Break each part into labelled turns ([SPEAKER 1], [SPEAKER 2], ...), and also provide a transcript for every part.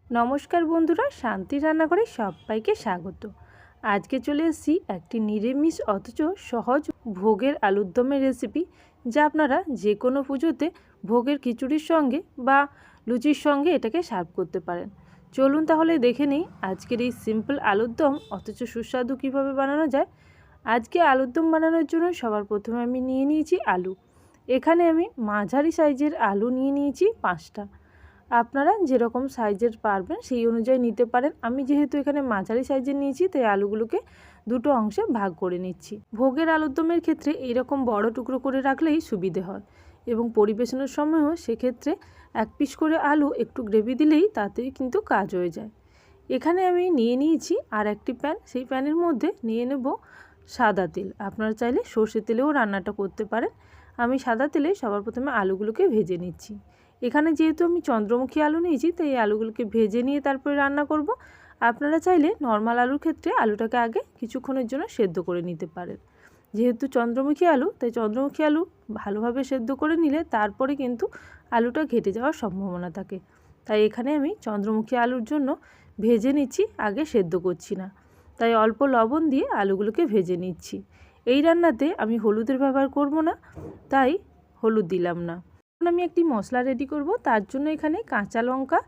[SPEAKER 1] নমস্কার বন্ধুরা, শান্তি রান্নাঘরে সবাইকে স্বাগত। আজকে চলে এসেছি একটি নিরামিষ অথচ সহজ ভোগের আলুর দমের রেসিপি, যা আপনারা যে কোনো পুজোতে ভোগের খিচুড়ির সঙ্গে বা লুচির সঙ্গে এটাকে সার্ভ করতে পারেন। চলুন তাহলে দেখে নিই আজকের এই সিম্পল আলুর দম অথচ সুস্বাদু কীভাবে বানানো যায়। আজকে আলুর দম বানানোর জন্য সবার প্রথমে আমি নিয়ে নিয়েছি আলু। এখানে আমি মাঝারি সাইজের আলু নিয়ে নিয়েছি 5টা। আপনারা যেরকম সাইজের পারবেন সেই অনুযায়ী নিতে পারেন। আমি যেহেতু এখানে মাঝারি সাইজের নিয়েছি, তাই আলুগুলোকে দুটো অংশে ভাগ করে নিচ্ছি। ভোগের আলুর দমের ক্ষেত্রে এইরকম বড় টুকরো করে রাখলেই সুবিধে হয়, এবং পরিবেশনের সময়ও সেক্ষেত্রে 1 পিস করে আলু একটু গ্রেভি দিলেই তাতেই কিন্তু কাজ হয়ে যায়। এখানে আমি নিয়ে নিয়েছি আর একটি প্যান। সেই প্যানের মধ্যে নিয়ে নেব সাদা তেল। আপনারা চাইলে সর্ষে তেলেও রান্নাটা করতে পারেন। আমি সাদা তেলে সবার প্রথমে আলুগুলোকে ভেজে নিচ্ছি। এখানে যেহেতু আমি চন্দ্রমুখী আলু নিয়েছি, তাই এই আলুগুলোকে ভেজে নিয়ে তারপরে রান্না করব। আপনারা চাইলে নর্মাল আলুর ক্ষেত্রে আলুটাকে আগে কিছুক্ষণের জন্য সেদ্ধ করে নিতে পারেন। যেহেতু চন্দ্রমুখী আলু, তাই চন্দ্রমুখী আলু ভালোভাবে সেদ্ধ করে নিলে তারপরে কিন্তু আলুটা ঘেটে যাওয়ার সম্ভাবনা থাকে। তাই এখানে আমি চন্দ্রমুখী আলুর জন্য ভেজে নিচ্ছি, আগে সেদ্ধ করছি না। তাই অল্প লবণ দিয়ে আলুগুলোকে ভেজে নিচ্ছি। এই রান্নাতে আমি হলুদের ব্যবহার করব না, তাই হলুদ দিলাম না। আমি একটি মশলা রেডি করব। তার জন্য এখানে কাঁচা লঙ্কা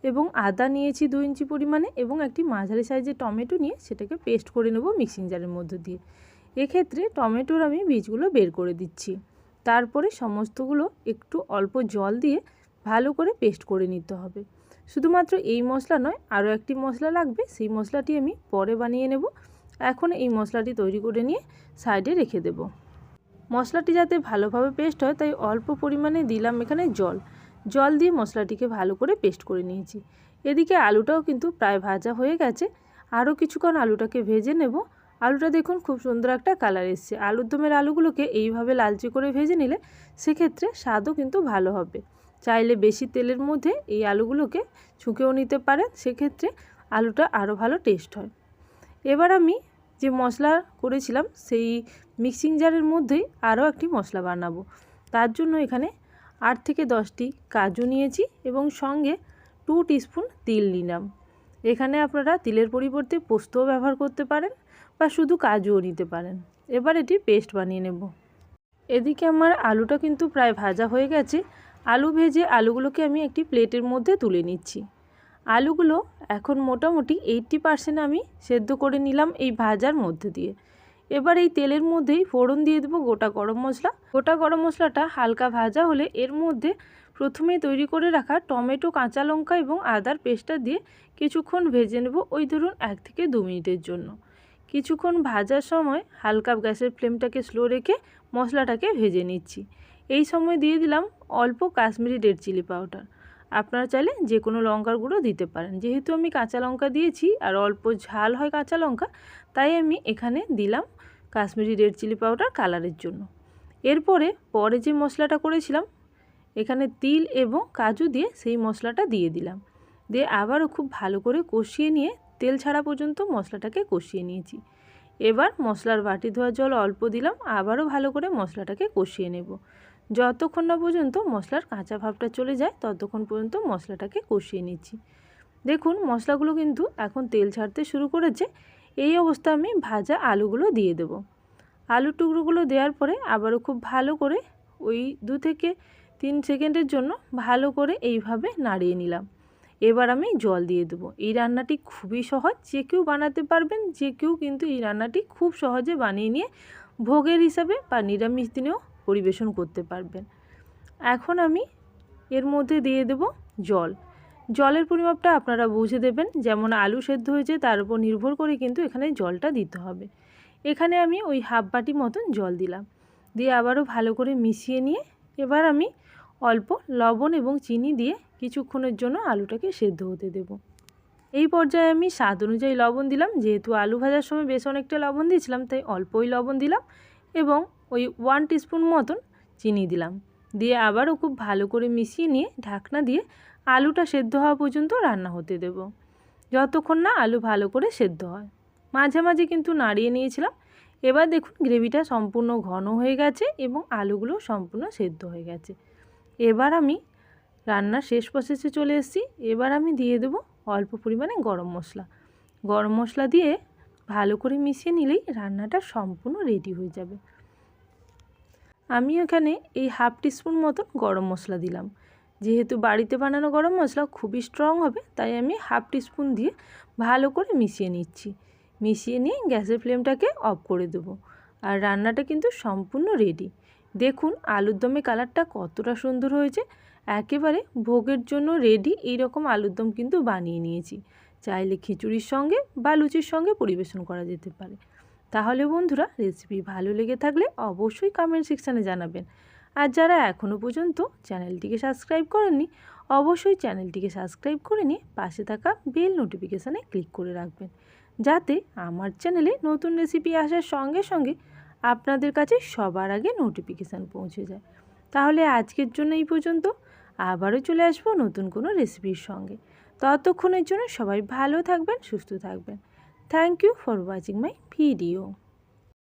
[SPEAKER 1] এবং আদা নিয়েছি 2 ইঞ্চি পরিমাণে, এবং একটি মাঝারি সাইজের টমেটো নিয়ে সেটাকে পেস্ট করে নেব মিক্সিং জারের মধ্যে দিয়ে। এক্ষেত্রে টমেটোর আমি বীজগুলো বের করে দিচ্ছি। তারপরে সমস্তগুলো একটু অল্প জল দিয়ে ভালো করে পেস্ট করে নিতে হবে। শুধুমাত্র এই মশলা নয়, আরও একটি মশলা লাগবে, সেই মশলাটি আমি পরে বানিয়ে নেব। এখন এই মশলাটি তৈরি করে নিয়ে সাইডে রেখে দেব। মশলাটি যাতে ভালোভাবে পেস্ট হয়, তাই অল্প পরিমাণে দিলাম এখানে জল দিয়ে মশলাটিকে ভালো করে পেস্ট করে নিয়েছি। এদিকে আলুটাও কিন্তু প্রায় ভাজা হয়ে গেছে। আরও কিছুক্ষণ আলুটাকে ভেজে নেব। আলুটা দেখুন খুব সুন্দর একটা কালার এসছে। আলুর দমের আলুগুলোকে এইভাবে লালচে করে ভেজে নিলে সেক্ষেত্রে স্বাদও কিন্তু ভালো হবে। চাইলে বেশি তেলের মধ্যে এই আলুগুলোকে ছুঁকেও নিতে পারেন, সেক্ষেত্রে আলুটা আরও ভালো টেস্ট হয়। এবার আমি যে মশলা করেছিলাম সেই মিক্সিং জারের মধ্যেই আরও একটি মশলা বানাবো। তার জন্য এখানে 8 থেকে 10টি কাজু নিয়েছি, এবং সঙ্গে 2 টিস্পুন তিল নিলাম। এখানে আপনারা তিলের পরিবর্তে পোস্তও ব্যবহার করতে পারেন, বা শুধু কাজুও নিতে পারেন। এবার এটি পেস্ট বানিয়ে নেব। এদিকে আমার আলুটা কিন্তু প্রায় ভাজা হয়ে গেছে। আলু ভেজে আলুগুলোকে আমি একটি প্লেটের মধ্যে তুলে নিচ্ছি। আলুগুলো এখন মোটামুটি 80% আমি সেদ্ধ করে নিলাম এই ভাজার মধ্যে দিয়ে। এবার এই তেলের মধ্যেই ফোড়ন দিয়ে দেবো গোটা গরম মশলা। গোটা গরম মশলাটা হালকা ভাজা হলে এর মধ্যে প্রথমেই তৈরি করে রাখা টমেটো, কাঁচা লঙ্কা এবং আদার পেস্টটা দিয়ে কিছুক্ষণ ভেজে নেব, ওই ধরুন 1 থেকে 2 মিনিটের জন্য। কিছুক্ষণ ভাজার সময় হালকা গ্যাসের ফ্লেমটাকে স্লো রেখে মশলাটাকে ভেজে নিচ্ছি। এই সময় দিয়ে দিলাম অল্প কাশ্মীরি রেড চিলি পাউডার। আপনারা চাইলে যে কোনো লঙ্কার গুঁড়ো দিতে পারেন। যেহেতু আমি কাঁচা লঙ্কা দিয়েছি আর অল্প ঝাল হয় কাঁচা লঙ্কা, তাই আমি এখানে দিলাম কাশ্মীরি রেড চিলি পাউডার কালারের জন্য। এরপরে পরে যে মশলাটা করেছিলাম, এখানে তিল এবং কাজু দিয়ে সেই মশলাটা দিয়ে দিলাম। দিয়ে আবারও খুব ভালো করে কষিয়ে নিয়ে তেল ছাড়া পর্যন্ত মশলাটাকে কষিয়ে নিয়েছি। এবার মশলার বাটি ধোয়া জল অল্প দিলাম, আবারও ভালো করে মশলাটাকে কষিয়ে নেব। যতক্ষণ না পর্যন্ত মশলার কাঁচা ভাবটা চলে যায় ততক্ষণ পর্যন্ত মশলাটাকে কষিয়ে নিচ্ছি। দেখুন মশলাগুলো কিন্তু এখন তেল ছাড়তে শুরু করেছে। এই অবস্থা আমি ভাজা আলুগুলো দিয়ে দেব। আলুর টুকরোগুলো দেওয়ার পরে আবারও খুব ভালো করে ওই 2 থেকে 3 সেকেন্ডের জন্য ভালো করে এইভাবে নাড়িয়ে নিলাম। এবার আমি জল দিয়ে দেবো। এই রান্নাটি খুবই সহজ, যে কেউ বানাতে পারবেন। যে কেউ কিন্তু এই রান্নাটি খুব সহজে বানিয়ে নিয়ে ভোগের হিসাবে বা নিরামিষ দিনেও পরিবেশন করতে পারবেন। এখন আমি এর মধ্যে দিয়ে দেব জল। জলের পরিমাপটা আপনারা বুঝে দেবেন, যেমন আলু সেদ্ধ হয়েছে তার উপর নির্ভর করে কিন্তু এখানে জলটা দিতে হবে। এখানে আমি ওই হাফ বাটি মতন জল দিলাম। দিয়ে আবারও ভালো করে মিশিয়ে নিয়ে এবার আমি অল্প লবণ এবং চিনি দিয়ে কিছুক্ষণের জন্য আলুটাকে সেদ্ধ হতে দেব। এই পর্যায়ে আমি স্বাদ অনুযায়ী লবণ দিলাম। যেহেতু আলু ভাজার সময় বেশ অনেকটা লবণ দিয়েছিলাম, তাই অল্পই লবণ দিলাম, এবং ওই 1 টিস্পুন মতন চিনি দিলাম। দিয়ে আবারও খুব ভালো করে মিশিয়ে নিয়ে ঢাকনা দিয়ে আলুটা সেদ্ধ হওয়া পর্যন্ত রান্না হতে দেব, যতক্ষণ না আলু ভালো করে সেদ্ধ হয়। মাঝে মাঝে কিন্তু নাড়িয়ে নিয়েছিলাম। এবার দেখুন গ্রেভিটা সম্পূর্ণ ঘন হয়ে গেছে এবং আলুগুলো সম্পূর্ণ সেদ্ধ হয়ে গেছে। এবার আমি রান্নার শেষ প্রসেসে চলে এসেছি। এবার আমি দিয়ে দেব অল্প পরিমাণে গরম মশলা দিয়ে ভালো করে মিশিয়ে নিলেই রান্নাটা সম্পূর্ণ রেডি হয়ে যাবে। আমি এখানে এই 1/2 টিস্পুন মতন গরম মশলা দিলাম। যেহেতু বাড়িতে বানানো গরম মশলা খুবই স্ট্রং হবে, তাই আমি 1/2 টিস্পুন দিয়ে ভালো করে মিশিয়ে নিচ্ছি। মিশিয়ে নিয়ে গ্যাসের ফ্লেমটাকে অফ করে দেবো। আর রান্নাটা কিন্তু সম্পূর্ণ রেডি। দেখুন আলুর দমে কালারটা কতটা সুন্দর হয়েছে। একেবারে ভোগের জন্য রেডি এইরকম আলুর দম কিন্তু বানিয়ে নিয়েছি। চাইলে খিচুড়ির সঙ্গে বা লুচির সঙ্গে পরিবেশন করা যেতে পারে। তাহলে বন্ধুরা, রেসিপি ভালো লেগে থাকলে অবশ্যই কমেন্ট সেকশানে জানাবেন। আর যারা এখনও পর্যন্ত চ্যানেলটিকে সাবস্ক্রাইব করেননি, অবশ্যই চ্যানেলটিকে সাবস্ক্রাইব করে নিয়ে পাশে থাকা বেল নোটিফিকেশানে ক্লিক করে রাখবেন, যাতে আমার চ্যানেলে নতুন রেসিপি আসার সঙ্গে সঙ্গে আপনাদের কাছে সবার আগে নোটিফিকেশান পৌঁছে যায়। তাহলে আজকের জন্য এই পর্যন্ত। আবারও চলে আসবো নতুন কোনো রেসিপির সঙ্গে। ততক্ষণের জন্য সবাই ভালো থাকবেন, সুস্থ থাকবেন। Thank you for watching my video.